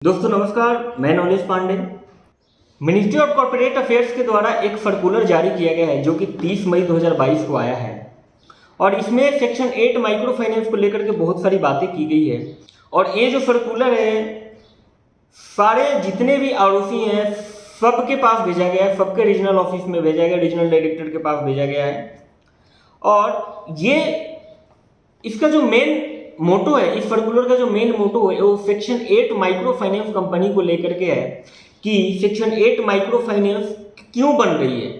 दोस्तों नमस्कार, मैं knowledge Pandey. Ministry of corporate affairs के द्वारा एक सर्कुलर जारी किया गया है जो कि 30 मई 2022 को आया है और इसमें सेक्शन 8 माइक्रो फाइनेंस को लेकर के बहुत सारी बातें की गई है। और ये जो सर्कुलर है सारे जितने भी आरओसी हैं सबके पास भेजा गया है, सबके रीजनल ऑफिस में भेजा गया, रीजनल डायरेक्टर के पास भेजा गया है। और ये इसका जो मेन मोटो है, इस सर्कुलर का जो मेन मोटो है वो सेक्शन 8 माइक्रो फाइनेंस कंपनी को लेकर के है कि सेक्शन 8 माइक्रो फाइनेंस क्यों बन रही है,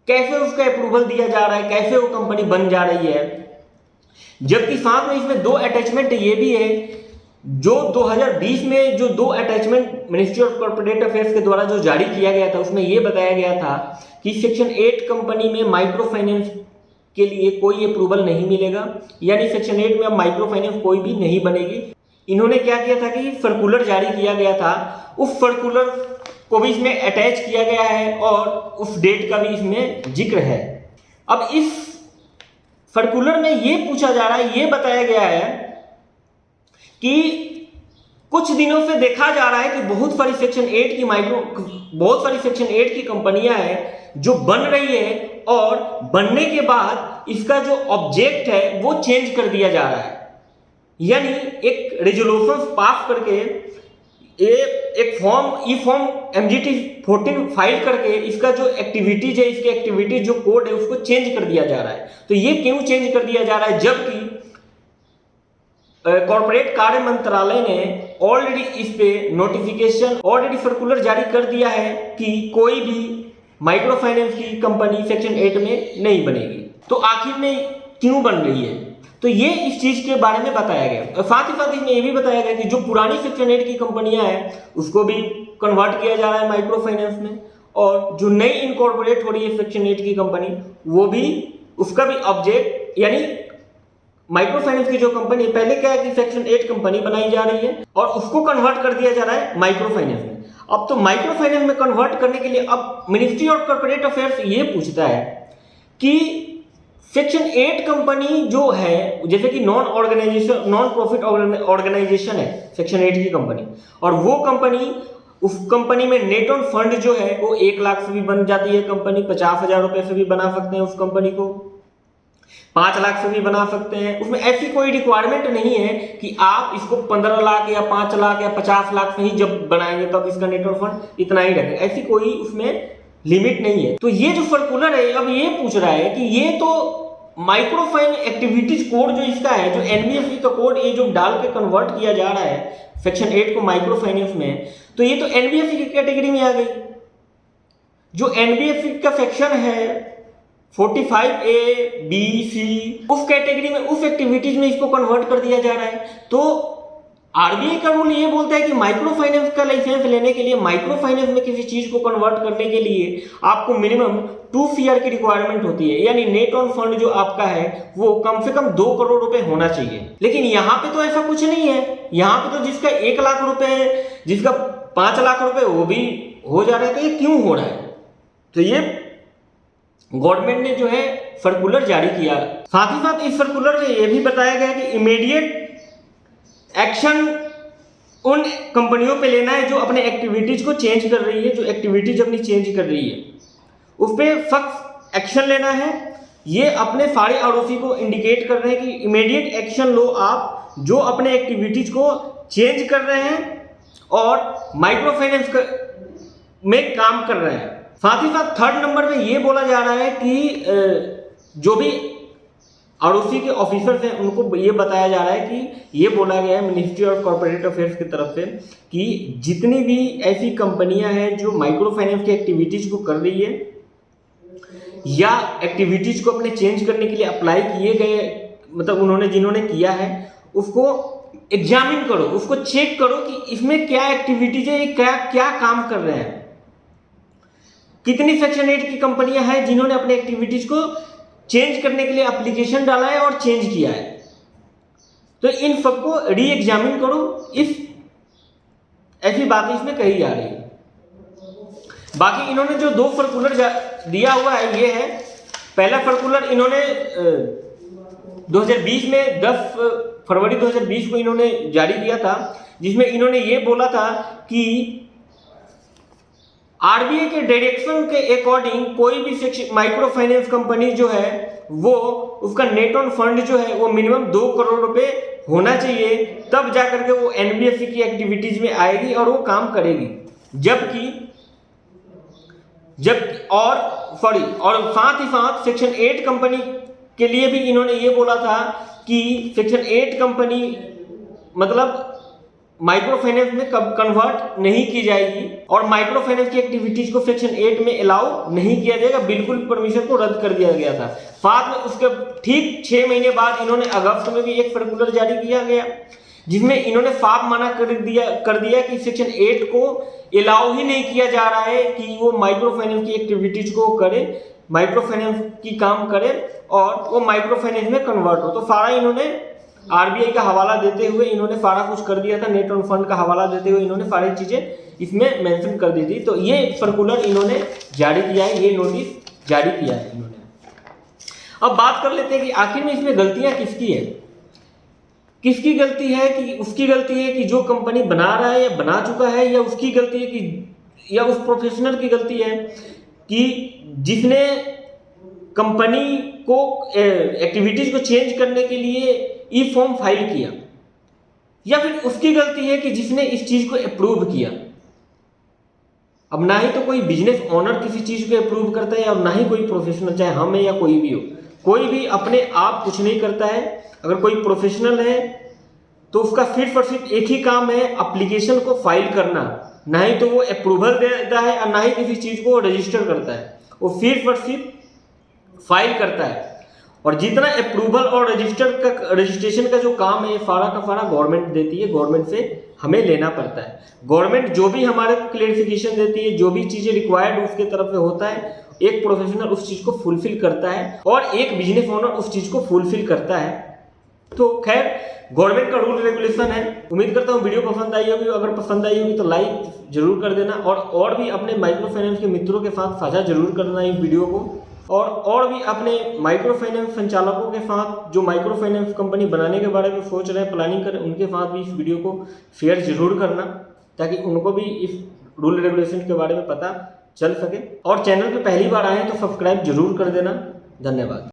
कैसे उसका अप्रूवल दिया जा रहा है, कैसे वो कंपनी बन जा रही है। जबकि साथ में इसमें दो अटैचमेंट ये भी है जो 2020 में जो दो attachment ministry of corporate affairs के द्वारा जो जारी किया गया था उसमें यह बताया गया था कि सेक्शन 8 कंपनी में माइक्रो फाइनेंस के लिए कोई अप्रूवल नहीं मिलेगा, यानी सेक्शन 8 में अब माइक्रो फाइनेंस कोई भी नहीं बनेगी। इन्होंने क्या किया था कि सर्कुलर जारी किया गया था, उस सर्कुलर को भी इसमें अटैच किया गया है और उस डेट का भी इसमें जिक्र है। अब इस सर्कुलर में ये पूछा जा रहा है, ये बताया गया है कि कुछ दिनों से देखा जा रहा है कि बहुत सारी सेक्शन 8 की कंपनियां हैं जो बन रही है और बनने के बाद इसका जो ऑब्जेक्ट है वो चेंज कर दिया जा रहा है, यानी एक रेजोल्यूशन पास करके एक फॉर्म ई फॉर्म MGT 14 फाइल करके इसका जो एक्टिविटीज है, इसके एक्टिविटीज जो कोड है उसको चेंज कर दिया जा रहा है। तो ये क्यों चेंज कर दिया जा रहा है, जबकि कॉर्पोरेट कार्य मंत्रालय ने ऑलरेडी इस पे नोटिफिकेशन ऑलरेडी सर्कुलर जारी कर दिया है कि कोई भी माइक्रो फाइनेंस की कंपनी सेक्शन 8 में नहीं बनेगी। तो आखिर में क्यों बन रही है, तो ये इस चीज के बारे में बताया गया। और साथ ही साथ इसमें ये भी बताया गया कि जो पुरानी सेक्शन 8 की कंपनियां हैं उसको भी कन्वर्ट किया जा रहा है माइक्रो फाइनेंस में, और जो नई इनकॉर्पोरेट हो रही है सेक्शन 8 की कंपनी वो भी उसका भी ऑब्जेक्ट, यानी माइक्रो फाइनेंस की जो कंपनी पहले क्या है कि सेक्शन 8 कंपनी बनाई जा रही है और उसको कन्वर्ट कर दिया जा रहा है माइक्रो फाइनेंस में। अब तो माइक्रो फाइनेंस में कन्वर्ट करने के लिए अब मिनिस्ट्री ऑफ कॉर्पोरेट अफेयर्स ये पूछता है कि सेक्शन 8 कंपनी जो है, जैसे कि नॉन प्रॉफिट ऑर्गेनाइजेशन है सेक्शन 8 की कंपनी, और वो कंपनी उस कंपनी में नेट ऑन फंड जो है वो 1 लाख से भी बन जाती है कंपनी, 50,000 रुपए से भी बना सकते हैं उस कंपनी को, 5 लाख से भी बना सकते हैं। उसमें ऐसी कोई रिक्वायरमेंट नहीं है कि आप इसको 15 लाख या 5 लाख या 50 लाख से ही जब बनाएंगे तब इसका नेट ऑन फंड इतना ही रखें, ऐसी कोई उसमें लिमिट नहीं है। तो ये जो सर्कुलर है अब ये पूछ रहा है कि ये तो माइक्रो फाइनेंस एक्टिविटीज कोड जो इसका है, जो NBFC का कोड ये जो डाल के कन्वर्ट किया जा रहा है सेक्शन 8 को माइक्रो फाइनेंस में, तो ये तो NBFC की कैटेगरी में आ गई। जो NBFC का सेक्शन है 45A, B, C, उस कैटेगरी में उस एक्टिविटीज में इसको कन्वर्ट कर दिया जा रहा है। तो RBI का रूल ये बोलता है कि माइक्रो फाइनेंस का लाइसेंस लेने के लिए, माइक्रो फाइनेंस में किसी चीज को कन्वर्ट करने के लिए आपको मिनिमम 2 CR की रिक्वायरमेंट होती है, यानी नेट ऑन फंड जो आपका है वो कम से कम 2 करोड़ रुपए होना चाहिए। लेकिन यहाँ पे तो ऐसा कुछ नहीं है, यहाँ पे तो जिसका 1 लाख रुपए है, जिसका 5 लाख रुपए वो भी हो जा रहा है। तो ये क्यों हो रहा है, तो ये गवर्नमेंट ने जो है सर्कुलर जारी किया। साथ ही साथ इस सर्कुलर में यह भी बताया गया कि इमीडिएट एक्शन उन कंपनियों पे लेना है जो अपने एक्टिविटीज को चेंज कर रही है, जो एक्टिविटीज अपनी चेंज कर रही है उस पर सख्त एक्शन लेना है। ये अपने सारे आरओसी को इंडिकेट कर रहे हैं कि इमीडिएट एक्शन लो आप जो अपने एक्टिविटीज को चेंज कर रहे हैं और माइक्रो फाइनेंस में काम कर रहे हैं। साथ ही साथ 3rd नंबर में ये बोला जा रहा है कि जो भी आरओसी के ऑफिसर्स हैं उनको ये बताया जा रहा है कि ये बोला गया है मिनिस्ट्री ऑफ कॉर्पोरेट अफेयर्स की तरफ से कि जितनी भी ऐसी कंपनियां हैं जो माइक्रो फाइनेंस की एक्टिविटीज को कर रही है या एक्टिविटीज को अपने चेंज करने के लिए अप्लाई किए गए, मतलब उन्होंने जिन्होंने किया है उसको एग्जामिन करो, उसको चेक करो कि इसमें क्या एक्टिविटीज है, क्या काम कर रहे हैं। कितनी सेक्शन 8 की कंपनियां हैं जिन्होंने अपने एक्टिविटीज को चेंज करने के लिए एप्लीकेशन डाला है और चेंज किया है, तो इन सबको री एग्जामिन करो। इस ऐसी बातें इसमें कही जा रही है। बाकी इन्होंने जो 2 सर्कुलर दिया हुआ है, ये है पहला सर्कुलर इन्होंने 2020 में 10 फरवरी 2020 को इन्होंने जारी किया था जिसमें इन्होंने ये बोला था कि आरबीआई के डायरेक्शन के अकॉर्डिंग कोई भी माइक्रो फाइनेंस कंपनी जो है वो उसका नेट ऑन फंड जो है वो मिनिमम 2 करोड़ रुपए होना चाहिए, तब जाकर के वो एनबीएफसी की एक्टिविटीज में आएगी और वो काम करेगी। और साथ ही साथ सेक्शन 8 कंपनी के लिए भी इन्होंने ये बोला था कि सेक्शन 8 कंपनी मतलब माइक्रो फाइनेंस में कब कन्वर्ट नहीं की जाएगी और माइक्रो फाइनेंस की एक्टिविटीज को सेक्शन 8 में अलाउ नहीं किया जाएगा, बिल्कुल परमिशन को रद्द कर दिया गया था। साथ में उसके ठीक 6 महीने बाद इन्होंने अगस्त में भी एक सर्कुलर जारी किया गया जिसमें इन्होंने साफ मना कर दिया कि सेक्शन 8 को अलाउ ही नहीं किया जा रहा है कि वो माइक्रो फाइनेंस की एक्टिविटीज को करे, माइक्रो फाइनेंस की काम करे और वो माइक्रो फाइनेंस में कन्वर्ट हो। तो सारा इन्होंने आरबीआई का हवाला देते हुए इन्होंने सारा कुछ कर दिया था, नेट ऑन फंड का हवाला देते हुए इन्होंने सारी चीजें इसमें मेंशन कर दी थी। तो ये सर्कुलर इन्होंने जारी किया है, ये नोटिस जारी किया है इन्होंने। अब बात कर लेते हैं कि आखिर में इसमें गलतियां किसकी है। किसकी गलती है? कि उसकी गलती है कि जो कंपनी बना रहा है या बना चुका है, या उसकी गलती है कि या उस प्रोफेशनल की गलती है कि जिसने कंपनी को एक्टिविटीज को चेंज करने के लिए ई फॉर्म फाइल किया, या फिर उसकी गलती है कि जिसने इस चीज को अप्रूव किया। अब ना ही तो कोई बिजनेस ओनर किसी चीज को अप्रूव करता है और ना ही कोई प्रोफेशनल, चाहे हम है या कोई भी हो, कोई भी अपने आप कुछ नहीं करता है। अगर कोई प्रोफेशनल है तो उसका सिर्फ और सिर्फ एक ही काम है, एप्लीकेशन को फाइल करना, ना ही तो वो अप्रूवल देता है और ना ही किसी चीज को रजिस्टर करता है, वो सिर्फ और सिर्फ फाइल करता है। और जितना अप्रूवल और रजिस्ट्रेशन का जो काम है सारा का सारा गवर्नमेंट देती है, गवर्नमेंट से हमें लेना पड़ता है। गवर्नमेंट जो भी हमारे क्लेरिफिकेशन देती है, जो भी चीजें रिक्वायर्ड उसके तरफ से होता है, एक प्रोफेशनल उस चीज को फुलफिल करता है और एक बिजनेस ओनर उस चीज को फुलफिल करता है। तो खैर गवर्नमेंट का रूल रेगुलेशन है। उम्मीद करता हूँ वीडियो पसंद आई होगी, अगर पसंद आई होगी तो लाइक जरूर कर देना और भी अपने माइक्रो फाइनेंस के मित्रों के साथ साझा जरूर करना इस वीडियो को, और भी अपने माइक्रो फाइनेंस संचालकों के साथ जो माइक्रो फाइनेंस कंपनी बनाने के बारे में सोच रहे हैं, प्लानिंग करें, उनके साथ भी इस वीडियो को शेयर जरूर करना ताकि उनको भी इस रूल रेगुलेशन के बारे में पता चल सके। और चैनल पे पहली बार आए हैं तो सब्सक्राइब जरूर कर देना। धन्यवाद।